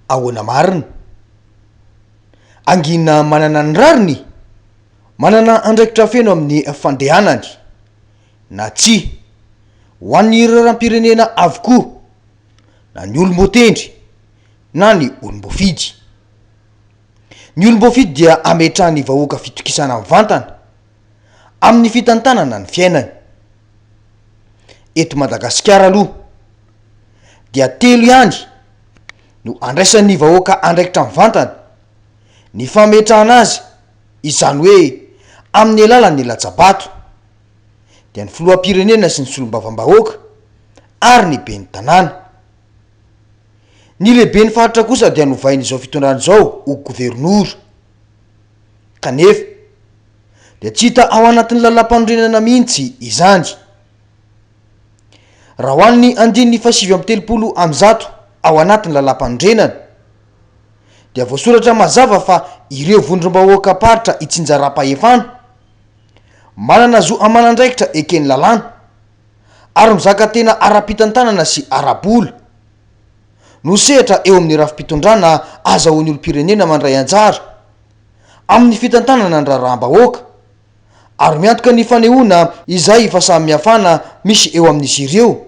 ahoana marina. Hangina manana ny Rariny, manana andraikitra feno amin'ny fandehanany, na tsy ho an'ny raram-pirenena avokoa, na ny olom-botendry na ny olom-bofidy. Ny olom-bofidy dia ametrahany vahoaka fitokisana mivantana amin'ny fitantanana ny fiainany. Eto Madagasikara aloha dia 3 ihany no andraisan'ny vahoaka andraikitra mivantana ny fametrahana azy, izany hoe amin'ny alalan'ny latsabato, dia ny filoham-pirenena sy ny solombavam-bahoaka ary ny ben'ny tanàna. Ny lehibe ny faritra kosa dia novain'izao fitondrana izao ho gouvernoura, kanefa dia tsy hita ao anatin'ny lalam-panorenana mihitsy izany. Raha ho an'ny 570 ao anatin'ny lalam-panorenana dia voasoratra mazava fa ireo vondrom-bahoaka paritra itsinjaram-pahefana manana zo amanandraikitra eken'ny lalàna ary mizaka tena ara-pitantanana sy ara-bola no sehatra eo amin'ny rafi-pitondrana azahoan'ny olom-pirenena mandray anjara amin'ny fitantanana ny raharaham-bahoaka ary miantoka ny fanehoana izay fa samy miafana misy eo amin'izy ireo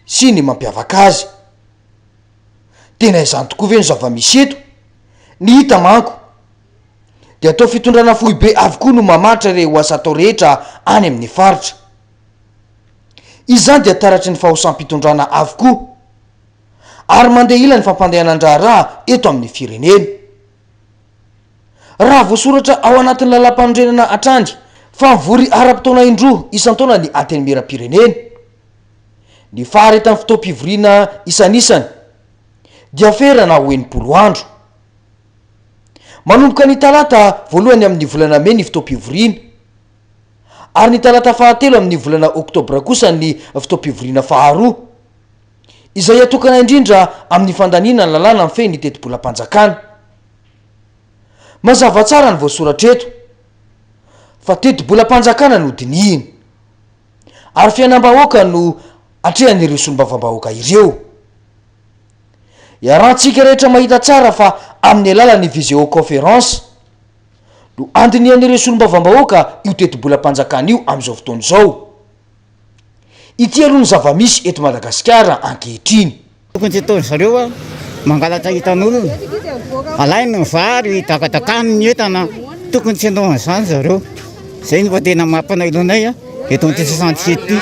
sy ny mampiavaka azy. Tena izany tokoa ve ny zava-misy eto? Ny hita manko dia atao fitondrana fohy be avokoa no mamatra ireo asa atao rehetra any amin'ny faritra. Izany dia taratry ny fahosampitondrana avokoa ary mandeha ila ny fampandehanan-draharaha eto amin'ny firenena. Raha voasoratra ao anatin'ny lalam-panorenana atrany fa mivory ara-potoana indroa isan-taona ny antenimieram-pirenena, ny faharetan'ny fotoam-pivoriana isanisany dia ferana ho 80 andro. Manomboka ny talata voalohany amin'ny volana May ny fotoam-pivoriana ary ny talata fahatelo amin'ny volana Oktobra kosa ny fotoam-pivoriana faharoa, izay atokana indrindra amin'ny fandaniana ny lalàna amin'ny fehiny teti-bolam-panjakana. Mazava tsara ny voasoratra eto fa teti-bolam-panjakana no dinihiny ary fiainam-bahoaka no atrehan'ireo solombavam-bahoaka ireo. Iarahantsika rehetra mahita tsara fa amin'ny alalan'ny visioconférence no andinihan'ireo solombavam-bahoaka io teti-bolam-panjakana io amin'izao fotoana izao. Ity aloha ny zava-misy eto Madagasikara ankehitriny. Tokony tsy ataony zareo a mangalatra hitan'olona, alainy ny vary, takatakany ny entana, tokony tsy anaovana izany zareo. Zay no fa tena mampanailonay a eto anty-67 ty.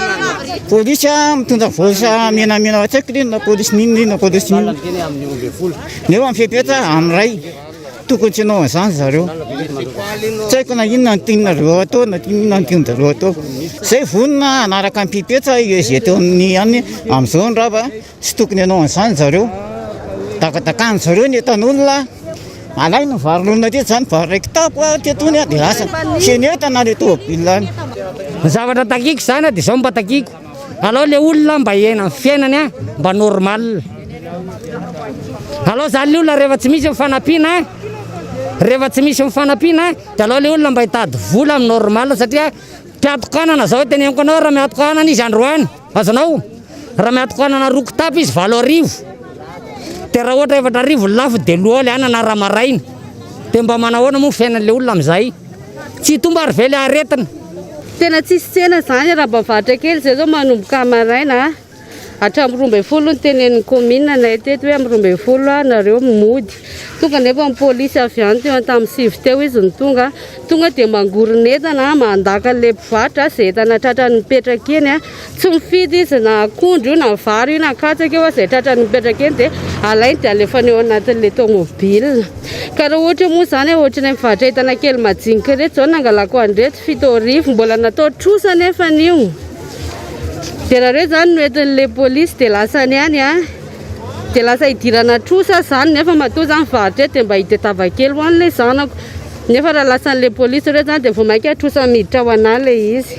Polisy a mitondra voasa menamena ao tsaiko na polisy ninona na polisy ninona. Neo amin'ny fipetra amin'ny ray, tokony tsy anaovana izany zareo. Tsaiko na inona ny tianareo atao na inona ny tianareo atao. Zay vonona anaraka amin'ny pipetra izay teo amin'ny any amin'izao ny rava tsy tokony anaovana izany zareo. Takatakany zareo ny etan'olona, alainy ny varin'olona teto zany vary raiky tapo tetony a dia lasa sy ny entana ny tômôbila any. Zavatra takiko zany dia izao mba takiko. Alao le olona mba hiaina amin'ny fiainany a mba normal. Alao zany le olona rehefa tsy misy mifanampiana, rehefa tsy misy mifanampiana dia alao le olona mba hitady vola amin'ny normal satria mpiatokanana zao teneniko anao raha miatokanana izy androany azonao. Raha miatokanana roko tapo izy 7 arivo. Dia raha ohatra 4 arivo lafo dia loaly ana na raha maraina. Dia mba manahoana moa fiainan'le olona amin'izay? Tsy tomba ary ve le aretina? Tena tsisy tsena zany raha bavatra kely zay zao manomboka maraina hatramin'ny 12 ny tenen'ny commune nay teto hoe amin'ny 12 nareo mody. Tonga nefa ny polisy avy any teo tamin'ny 6 teo izy ny tonga dia mangorona entana mandaka le mpivarotra zay entana tratrany mipetraka eny tsy mifidy izy na akondro io na vary io na katsaka eo zay tratrany mipetraka eny dia alainy dia alefany eo anatin'le tômôbila. Ka raha ohatra moa zany ohatra ny mivarotra entana kely majinika reto zao nangalako andreto 7 arivo mbola natao trosa nefa io. Dia raha reo zany no entin'le polisy dia lasa ny any dia lasa hidirana trosa zany nefa matoa zany varotra dia mba hitetava kely ho an'ilay zanako. Nefa raha lasan'le polisy reo zany dia vao mainka trosa miditra ho anahy le izy.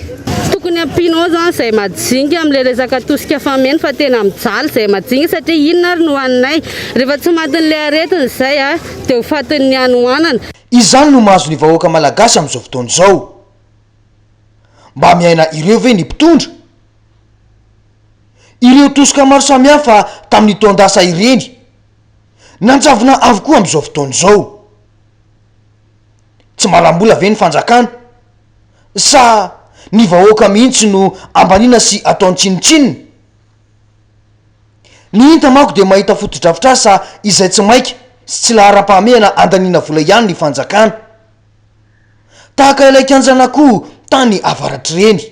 Tokony ampianao zany izay majinika amin'ilay resaka tosika fameno fa tena mijaly izay majinika satria inona ary no haninay. Rehefa tsy matin'ilay aretina izay dia ho fatin'ny hanohanana. Izany no mahazo ny vahoaka malagasy amin'izao fotoana izao. Mba miaina ireo ve ny mpitondra? Ireo tosika maro samihafa tamin'ny taondasa ireny nanjavona avokoa am'izao fotoana zao tsy malambola ve ny fanjakana sa ny vahoaka mihitsy no ambanina sy ataony tsinitsininy ny hinta mako de mahita fotodrafitrasa izay tsy maika sy tsy lahara-pahamehana andaniana vola ihany ny fanjakana tahaka ilay kanjana koa tany avaratry reny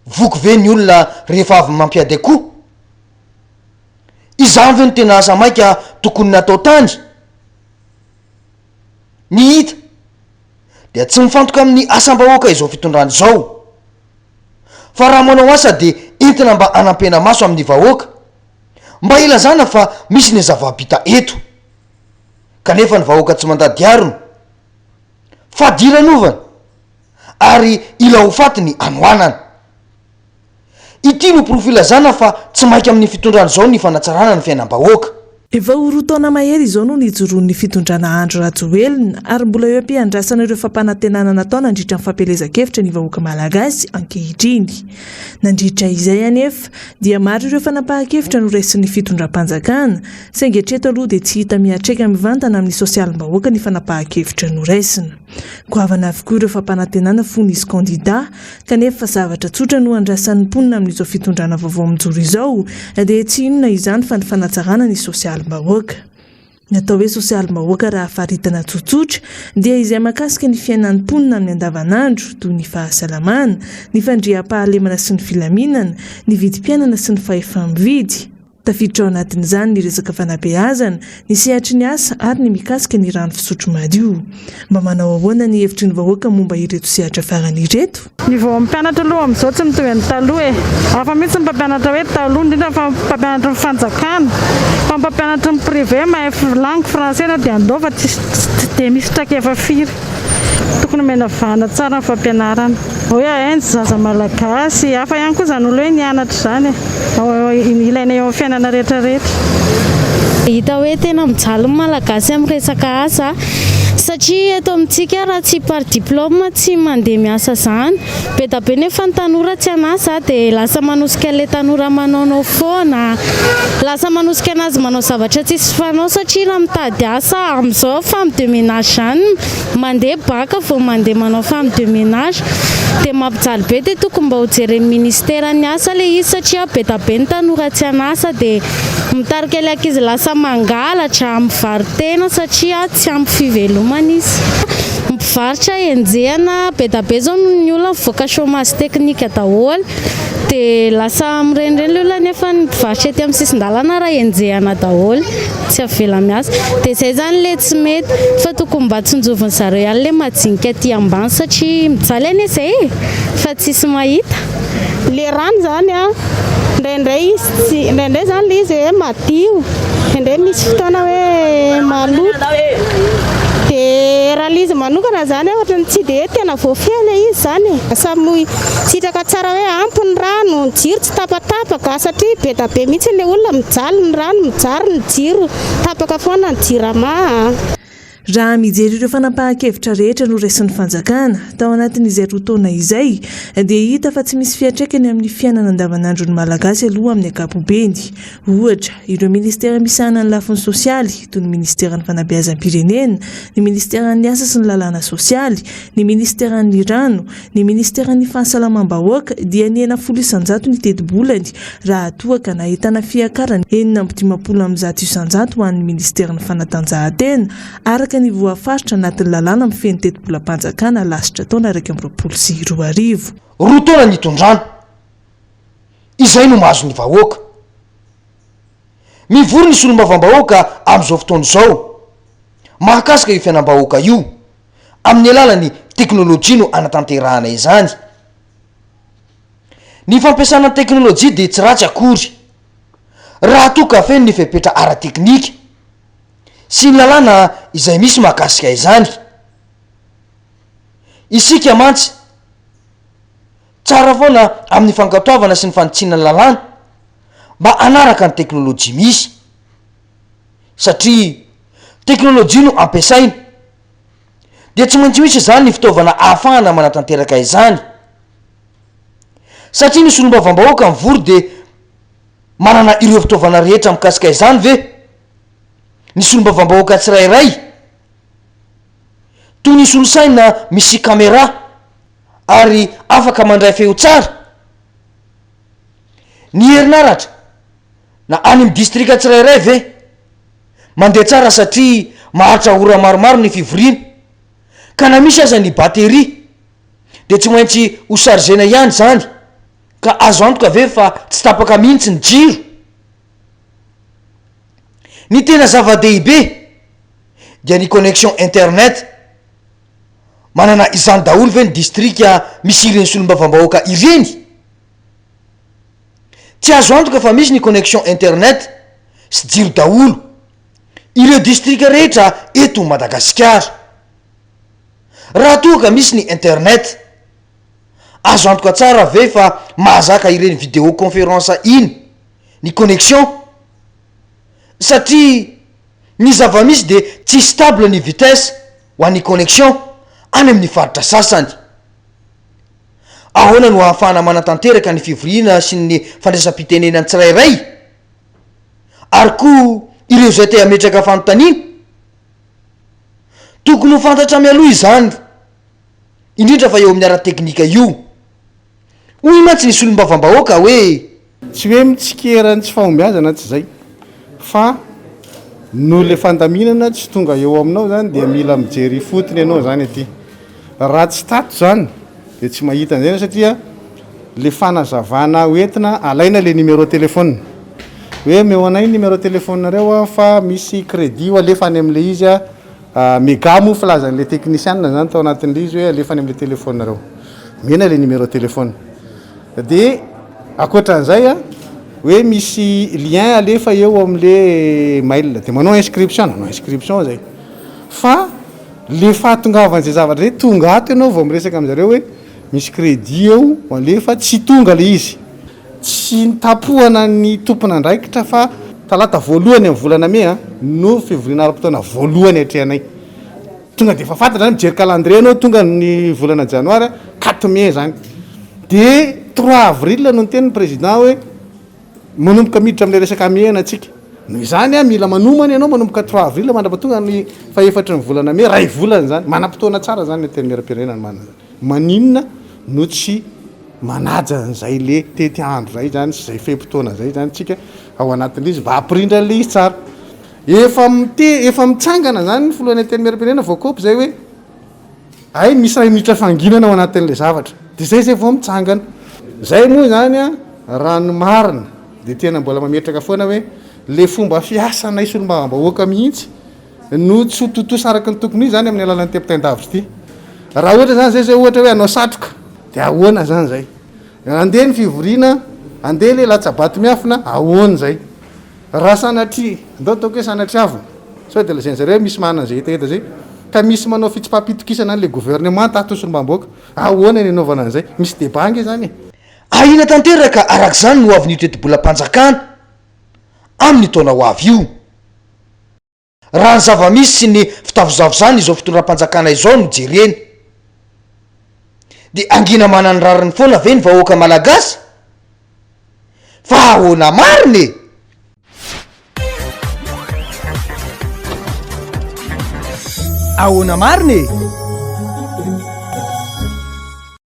voko ve ny olona rehefa avy mampiady koa izany ve no tena asa maika tokony natao tany ny hita dia tsy mifantoka amin'ny asam-bahoaka izao fitondrany zao fa raha manao asa de entina mba anampena maso amin'ny vahoaka mba ilazana fa misy ny zava-bita eto kanefa ny vahoaka tsy mandady arony fa diranovana ary ila ho fatiny anoanana ity no profilazana fa tsy maika amin'ny fitondrany zao ny fanatsarana ny fiainam-bahoaka efa orotaona mahery izao no nijoron'ny fitondrana andro rajoelona ary mbola eo ampiandrasana ireo fampanantenana natao nandritra ny fampelezan-kevitra ny vahoaka malagasy ankehitriny nandritra izay anefa dia maro ireo fanapahan-kevitra no raisin'ny fitondram-panjakana saingy hatreto aloha dia tsy hita mihatreka mivantana amin'ny sosialim-bahoaka ny fanapahan-kevitra no raisina goavana avokoa ireo fampanantenana fony izy kandida kanefa zavatra tsotra no andrasan'ny mponina amin'izao fitondrana vaovao mijoro izao dia tsy inona izany fa ny fanatsarana ny sosialim-bahoaka natao hoe sosialim-bahoaka raha faritana tsotsotra dia izay makasika ny fiainan'ny mponina amin'ny andavanandro toy ny fahasalamana ny fandriam-pahalemana sy ny filaminana ny vidim-piainana sy ny fahefa-mividy tafiditra ao anatin'izany ny resaka fanabeazana ny sehatry ny asa ary ny mikasika ny rano fisotro madio mba manao ahoana ny hevitry ny vahoaka momba ireto sehatra farany ireto ny vao mpampianatra aloha amin'izao tsy mitovy amin'ny taloha hafa mihitsy ny mpampianatra hoe taloha indrindra fa mpampianatra ny fanjakana fa mpampianatra ny privé mahay langue français na dia andao fa tsy dia misy trakefa firy tokony mena vana tsara ny fampianarana hoe aenjy zaza malagasy hafa ihany koa zany olo hoe nianatra zany ilaina eo amin'ny fiainana rehetrarehetra hita hoe tena mijaly ny malagasy amin'ny resaka asa satria eto amintsika raha tsy par diplôme tsy mandeha miasa zany be da be nefa ny tanora tsy anasa dia lasa manosika ilay tanora manaonao foana lasa manosika anazy manao zavatra tsisy fanao satria raha mitady asa amin'izao femme de ménage zany mandeha baka vao mandeha manao femme de ménage dia mampijaly be dia tokony mba ho jeren'ny ministera ny asa ilay izy satria be da be ny tanora tsy anasa dia mitarika ilay ankizy lasa mangalatra mivaritena satria tsy ampy fivelomana izy mivarotra enjehana be da be zao ny olona mivoaka chômage teknika daholo dia lasa mirenireny olona nefa ny mpivarotra ety amin'ny sisin-dalana raha enjehana daholo tsy avela miasa dia izay zany le tsy mety fa tokony mba tsonjoviny zareo ihany le majinika aty ambany satria mijaly eny izay fa tsisy mahita le rano zany indraindray zany le izy hoe madio indray misy fotoana hoe maloto dia raha le izy manokana zany ohatra ny tsy dia tena voafia izy zany samy sitraka tsara hoe ampy ny rano ny jiro tsy tapatapaka satria be da be mihitsy le olona mijaly ny rano mijary ny jiro tapaka foana ny jirama raha mijery ireo fanapahan-kevitra rehetra no raisin'ny fanjakana tao anatin'izay roa taona izay dia hita fa tsy misy fiatraikany amin'ny fiainana andavanandro ny malagasy aloha amin'ny ankapobeny ohatra ireo ministera misahana ny lafiny sosialy toy ny ministeran'ny fanabeazam-pirenena ny ministeran'ny asa sy ny lalàna sosialy ny ministeran'ny rano ny ministeran'ny fahasalamam-bahoaka dia ny 900 ny teti-bolany raha toa ka nahitana fiakarany 750 ho an'ny ministeran'ny fanatanjahantena araka ny voafaritra anatin'ny lalàna mifeny teti-bolam-panjakana lasitra taona 2024 roa taona nitondrana izay no mahazo ny vahoaka mivory ny solombavam-bahoaka amin'izao fotoana izao mahakasika io fiainam-bahoaka io amin'ny alalany teknôlôjia no anatanterahana izany ny fampiasana teknôlôjia dia tsy ratsy akory raha toka feny ny fepetra ara-teknika sy ny lalàna izay misy mahakasika izany isika mantsy tsara foana amin'ny fankatoavana sy ny fanitsina ny lalàna mba anaraka ny teknôlôjia misy satria teknôlôjia no ampiasaina dia tsy maintsy misy izany ny fitaovana ahafahana manatanteraka izany satria ny solombavam-bahoaka mivory dia manana ireo fitaovana rehetra mikasika izany ve nisy olombavambahoaka tsirairay toy nisy olosaina misy kamera ary afaka mandray feo tsara ny herinaratra na any amy distrika tsirairay ve mandeha tsara satria maharitra ora maromaro ny fivoriana ka na misy aza ny bateria de tsy maintsy ho chargena ihany zany ka azo antoka ve fa tsy tapaka mihitsy ny jiro. Ny tena zava-dehibe dia ny connexion internet manana izany daholo ve ny distrika misy ireny solombavambahoaka ireny. Tsy azo antoka fa misy ny connexion internet sy jiro daholo ireo distrika rehetra eto Madagasikara. Raha toa ka misy ny internet azo antoka tsara ve fa mahazaka ireny video conférence iny ny connexion satria ny zava-misy de tsy stable ny vitesse ho an'ny connexion any amin'ny faritra sasany. Ahoana no ahafahana manatanteraka ny fivoriana sy ny fandraisam-pitenenany tsirairay ary koa ireo zay te hametraka fanontaniana tokony ho fantatra mialoha izany indrindra fa eo amin'ny ara-teknika io. Hoy mantsy ny solombavambahoaka hoe tsy hoe mitsikeran'ny tsy fahombiazana tsy zay fa no le fandaminana tsy tonga eo aminao zany de mila mijery fotony ianao zany aty. Raha tsy tato zany de tsy mahita an'izay satria le fanazavana hoentina alaina le numéro téléphone hoe meo anay numéro téléphone nareo fa misy crédit ho alefa any am'le izy megamo filazan'le technicienne zany tao anatin'le izy hoe alefa any am'le téléphone nareo mena le numéro téléphone de akoatran'izay hoe misy lien alefa eo am'le mail de manao inscription zay fa le fahatongavan'izay zavatra zay tonga ato ianao vao miresaka am'zareo hoe misy crédit eo alefa tsy tonga le izy tsy nitapohana ny tompona andraikitra fa talata voalohany amin'ny volana me no février aram-potoana voalohany atrehanay tonga de fa fantatra zany mijery calendrier anao tonga ny volana janoary 4 mai zany de 3 avril no niteny ny président hoe manomboka miditra am'le resaka mena atsika noho izany mila manomana ianao manomboka 3 avril mandrapatonga ny fahefatry ny volana me ray volana zany manam-potoana tsara zany teny miara-pirenena manana maninona no tsy manaja an'izay le tety andro zay zany sy zay fe-potoana zay zany tsika ao anatin'izy mba hampirindra le izy tsara efa mitsangana zany ny foloany teny miara-pirenena voakopy zay hoe ay misy ray minitra fanginana ao anatin'le zavatra de zay vao mitsangana zay moa zany rano marina de tena mbola mametraka foana hoe le fomba fiasanay solombavambahoaka mihitsy no tsy hototosa araky ny tokony zany amin'ny alalan'ny tempotendavitra ty. Raha ohatra zany zay ohatra hoe anao satroka de ahoana zany zay andeha ny fivoriana andeha le latsabato miafina ahoana zay raha sanatria ndao ataoko hoe sanatriavina sao de lazany zareo misy manana zay etaeta zay ka misy manao fitsipapitokisana an'le gouvernement tato solombavambahoaka ahoana ny anaovana an'izay misy debange zany ahina tanteraka arak' zany no avy nitoetim-bolam-panjakana amin'ny taona ho avy io raha ny zava-misy sy ny fitavozavo zany izao fitondram-panjakana izao no jereny de angina manany rariny foana ve ny vahoaka malagasy fa ahoana mariny ahoana mariny